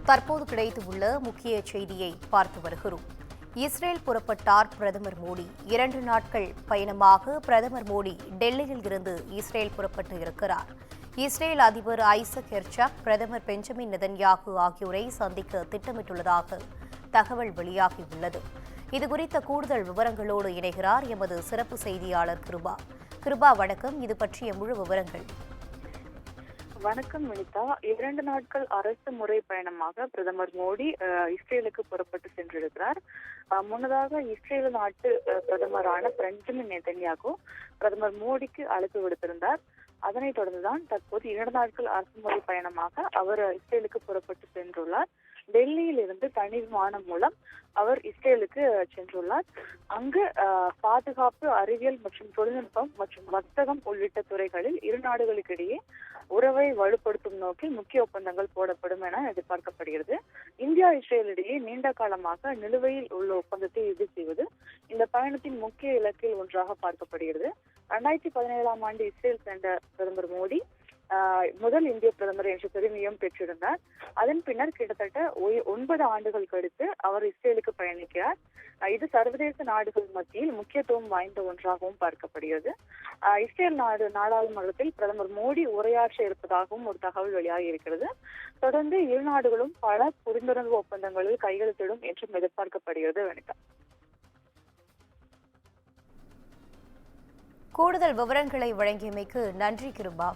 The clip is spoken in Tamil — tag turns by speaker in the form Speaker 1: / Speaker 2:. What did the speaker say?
Speaker 1: தற்போது கிடைத்துள்ள முக்கிய செய்தியை பார்த்து வருகிறோம். இஸ்ரேல் புறப்பட்டார் பிரதமர் மோடி. 2 நாட்கள் பயணமாக பிரதமர் மோடி டெல்லியில் இருந்து இஸ்ரேல் புறப்பட்டு இருக்கிறார். இஸ்ரேல் அதிபர் ஐசக் ஹெர்சாக், பிரதமர் பெஞ்சமின் நெதன்யாகு ஆகியோரை சந்திக்க திட்டமிட்டுள்ளதாக தகவல் வெளியாகியுள்ளது. இதுகுறித்த கூடுதல் விவரங்களோடு இணைகிறார் எமது சிறப்பு செய்தியாளர் கிருபா. கிருபா, வணக்கம். இது பற்றிய முழு விவரங்கள்.
Speaker 2: வணக்கம் வினிதா. 2 நாட்கள் அரசு முறை பயணமாக பிரதமர் மோடி இஸ்ரேலுக்கு புறப்பட்டு சென்றிருக்கிறார். முன்னதாக இஸ்ரேல் நாட்டு பிரதமரான பெஞ்சமின் நெதன்யாகு பிரதமர் மோடிக்கு அழைப்பு விடுத்திருந்தார். அதனைத் தொடர்ந்துதான் தற்போது 2 நாட்கள் அரசு முறை பயணமாக அவர் இஸ்ரேலுக்கு புறப்பட்டு சென்றுள்ளார். டெல்லியில் இருந்து தனி விமானம் மூலம் அவர் இஸ்ரேலுக்கு சென்றுள்ளார். அங்கு பாதுகாப்பு, அறிவியல் மற்றும் தொழில்நுட்பம் மற்றும் வர்த்தகம் உள்ளிட்ட துறைகளில் இரு நாடுகளுக்கிடையே உறவை வலுப்படுத்தும் நோக்கில் முக்கிய ஒப்பந்தங்கள் போடப்படும் என எதிர்பார்க்கப்படுகிறது. இந்தியா இஸ்ரேல் இடையே நீண்ட காலமாக நிலுவையில் உள்ள ஒப்பந்தத்தை இறுதி செய்வது இந்த பயணத்தின் முக்கிய இலக்கில் ஒன்றாக பார்க்கப்படுகிறது. 2017ஆம் ஆண்டு இஸ்ரேல் சென்ற பிரதமர் மோடி முதல் இந்திய பிரதமர் என்ற பெருமையும் பெற்றிருந்தார். அதன் பின்னர் கிட்டத்தட்ட 9 ஆண்டுகள் கழித்து அவர் இஸ்ரேலுக்கு பயணிக்கிறார். இது சர்வதேச நாடுகள் மத்தியில் முக்கியத்துவம் வாய்ந்த ஒன்றாகவும் பார்க்கப்படுகிறது. இஸ்ரேல் நாடாளுமன்றத்தில் பிரதமர் மோடி உரையாற்ற இருப்பதாகவும் ஒரு தகவல் வெளியாகி இருக்கிறது. தொடர்ந்து இரு நாடுகளும் பல புரிந்துணர்வு ஒப்பந்தங்களில் கையெழுத்திடும் என்றும் எதிர்பார்க்கப்படுகிறது. வணக்கம்.
Speaker 1: கூடுதல் விவரங்களை வழங்கியமைக்கு நன்றி கிருபா.